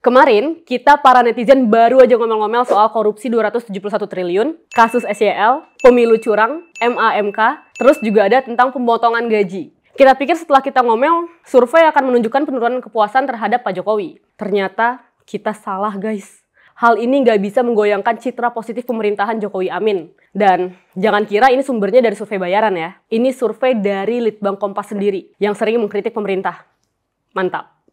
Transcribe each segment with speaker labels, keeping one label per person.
Speaker 1: Kemarin, kita para netizen baru aja ngomel-ngomel soal korupsi 271 triliun, kasus SYL, pemilu curang, MAMK, terus juga ada tentang pemotongan gaji. Kita pikir setelah kita ngomel, survei akan menunjukkan penurunan kepuasan terhadap Pak Jokowi. Ternyata, kita salah guys. Hal ini nggak bisa menggoyangkan citra positif pemerintahan Jokowi Amin. Dan jangan kira ini sumbernya dari survei bayaran ya. Ini survei dari Litbang Kompas sendiri yang sering mengkritik pemerintah. Mantap.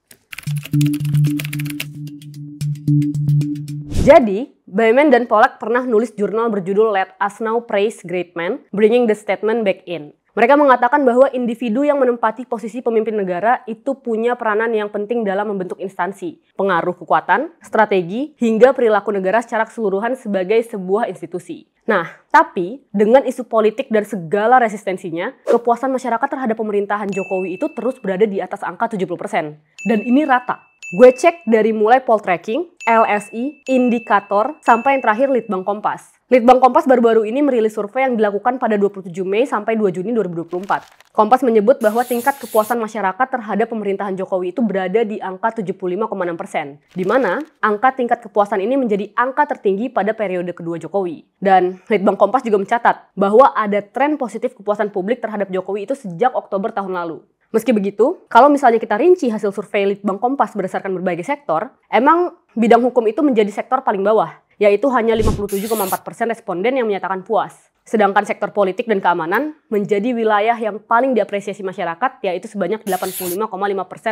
Speaker 1: Jadi, Baimen dan Pollack pernah nulis jurnal berjudul Let Us Now Praise Great Men, Bringing the Statement Back In. Mereka mengatakan bahwa individu yang menempati posisi pemimpin negara itu punya peranan yang penting dalam membentuk instansi, pengaruh kekuatan, strategi, hingga perilaku negara secara keseluruhan sebagai sebuah institusi. Nah, tapi dengan isu politik dan segala resistensinya, kepuasan masyarakat terhadap pemerintahan Jokowi itu terus berada di atas angka 70%. Dan ini rata. Gue cek dari mulai poll tracking, LSI, indikator, sampai yang terakhir Litbang Kompas. Litbang Kompas baru-baru ini merilis survei yang dilakukan pada 27 Mei sampai 2 Juni 2024. Kompas menyebut bahwa tingkat kepuasan masyarakat terhadap pemerintahan Jokowi itu berada di angka 75,6%. Di mana angka tingkat kepuasan ini menjadi angka tertinggi pada periode kedua Jokowi. Dan Litbang Kompas juga mencatat bahwa ada tren positif kepuasan publik terhadap Jokowi itu sejak Oktober tahun lalu. Meski begitu, kalau misalnya kita rinci hasil survei Litbang Kompas berdasarkan berbagai sektor, emang bidang hukum itu menjadi sektor paling bawah, yaitu hanya 57,4% responden yang menyatakan puas. Sedangkan sektor politik dan keamanan menjadi wilayah yang paling diapresiasi masyarakat, yaitu sebanyak 85,5%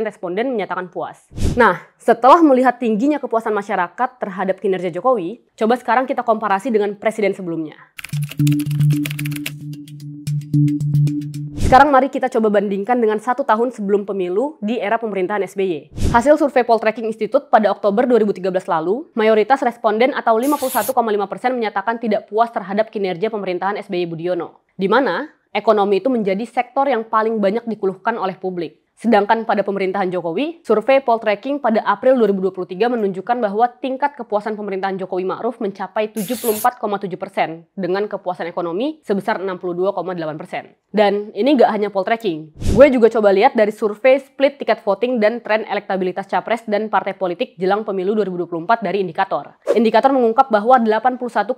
Speaker 1: responden menyatakan puas. Nah, setelah melihat tingginya kepuasan masyarakat terhadap kinerja Jokowi, coba sekarang kita komparasi dengan presiden sebelumnya. Sekarang mari kita coba bandingkan dengan 1 tahun sebelum pemilu di era pemerintahan SBY. Hasil survei Poll Tracking Institute pada Oktober 2013 lalu, mayoritas responden atau 51,5% menyatakan tidak puas terhadap kinerja pemerintahan SBY Budiono. Di mana ekonomi itu menjadi sektor yang paling banyak dikeluhkan oleh publik. Sedangkan pada pemerintahan Jokowi, survei Poll Tracking pada April 2023 menunjukkan bahwa tingkat kepuasan pemerintahan Jokowi Ma'ruf mencapai 74,7% dengan kepuasan ekonomi sebesar 62,8%. Dan ini nggak hanya Poll Tracking. Gue juga coba lihat dari survei split tiket voting dan tren elektabilitas capres dan partai politik jelang pemilu 2024 dari Indikator. Indikator mengungkap bahwa 81,2%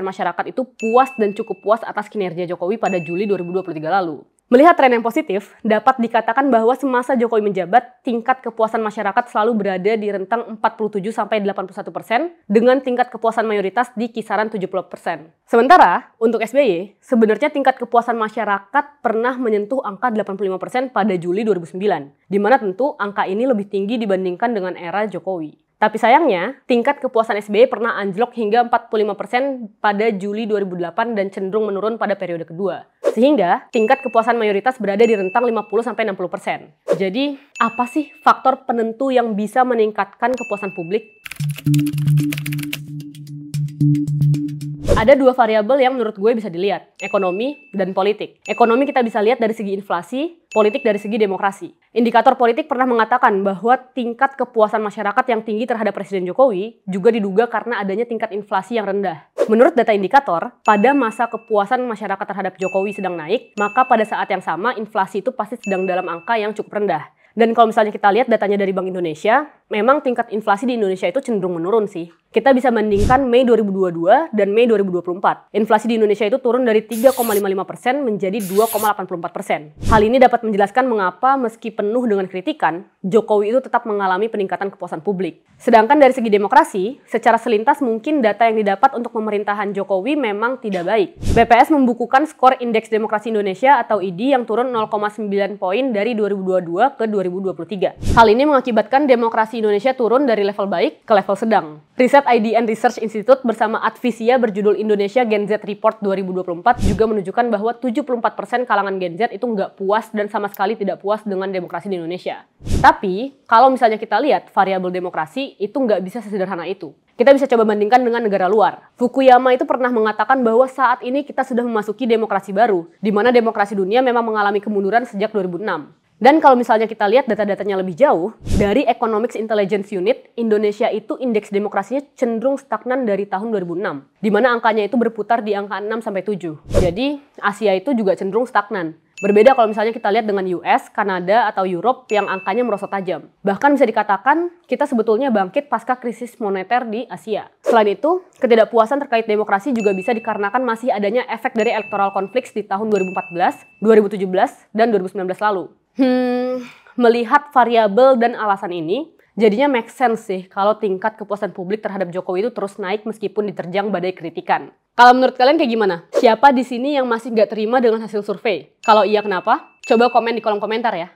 Speaker 1: masyarakat itu puas dan cukup puas atas kinerja Jokowi pada Juli 2023 lalu. Melihat tren yang positif, dapat dikatakan bahwa semasa Jokowi menjabat, tingkat kepuasan masyarakat selalu berada di rentang 47-81% dengan tingkat kepuasan mayoritas di kisaran 70%. Sementara, untuk SBY, sebenarnya tingkat kepuasan masyarakat pernah menyentuh angka 85% pada Juli 2009, di mana tentu angka ini lebih tinggi dibandingkan dengan era Jokowi. Tapi sayangnya, tingkat kepuasan SBY pernah anjlok hingga 45% pada Juli 2008 dan cenderung menurun pada periode kedua. Sehingga, tingkat kepuasan mayoritas berada di rentang 50-60%. Jadi, apa sih faktor penentu yang bisa meningkatkan kepuasan publik? Ada dua variabel yang menurut gue bisa dilihat, ekonomi dan politik. Ekonomi kita bisa lihat dari segi inflasi, politik dari segi demokrasi. Indikator politik pernah mengatakan bahwa tingkat kepuasan masyarakat yang tinggi terhadap Presiden Jokowi juga diduga karena adanya tingkat inflasi yang rendah. Menurut data indikator, pada masa kepuasan masyarakat terhadap Jokowi sedang naik, maka pada saat yang sama inflasi itu pasti sedang dalam angka yang cukup rendah. Dan kalau misalnya kita lihat datanya dari Bank Indonesia, memang tingkat inflasi di Indonesia itu cenderung menurun sih. Kita bisa bandingkan Mei 2022 dan Mei 2024. Inflasi di Indonesia itu turun dari 3,55% menjadi 2,84%. Hal ini dapat menjelaskan mengapa meski penuh dengan kritikan, Jokowi itu tetap mengalami peningkatan kepuasan publik. Sedangkan dari segi demokrasi, secara selintas mungkin data yang didapat untuk pemerintahan Jokowi memang tidak baik. BPS membukukan skor Indeks Demokrasi Indonesia atau ID yang turun 0,9 poin dari 2022 ke 2023. Hal ini mengakibatkan demokrasi Indonesia turun dari level baik ke level sedang. Riset IDN Research Institute bersama Advisia berjudul Indonesia Gen Z Report 2024 juga menunjukkan bahwa 74% kalangan Gen Z itu nggak puas dan sama sekali tidak puas dengan demokrasi di Indonesia. Tapi, kalau misalnya kita lihat variabel demokrasi, itu nggak bisa sesederhana itu. Kita bisa coba bandingkan dengan negara luar. Fukuyama itu pernah mengatakan bahwa saat ini kita sudah memasuki demokrasi baru, di mana demokrasi dunia memang mengalami kemunduran sejak 2006. Dan kalau misalnya kita lihat data-datanya lebih jauh, dari Economics Intelligence Unit, Indonesia itu indeks demokrasinya cenderung stagnan dari tahun 2006, di mana angkanya itu berputar di angka 6-7. Jadi, Asia itu juga cenderung stagnan. Berbeda kalau misalnya kita lihat dengan US, Kanada, atau Europe yang angkanya merosot tajam. Bahkan bisa dikatakan kita sebetulnya bangkit pasca krisis moneter di Asia. Selain itu, ketidakpuasan terkait demokrasi juga bisa dikarenakan masih adanya efek dari electoral conflicts di tahun 2014, 2017, dan 2019 lalu. Melihat variabel dan alasan ini, jadinya make sense sih kalau tingkat kepuasan publik terhadap Jokowi itu terus naik meskipun diterjang badai kritikan. Kalau menurut kalian kayak gimana? Siapa di sini yang masih nggak terima dengan hasil survei? Kalau iya kenapa? Coba komen di kolom komentar ya.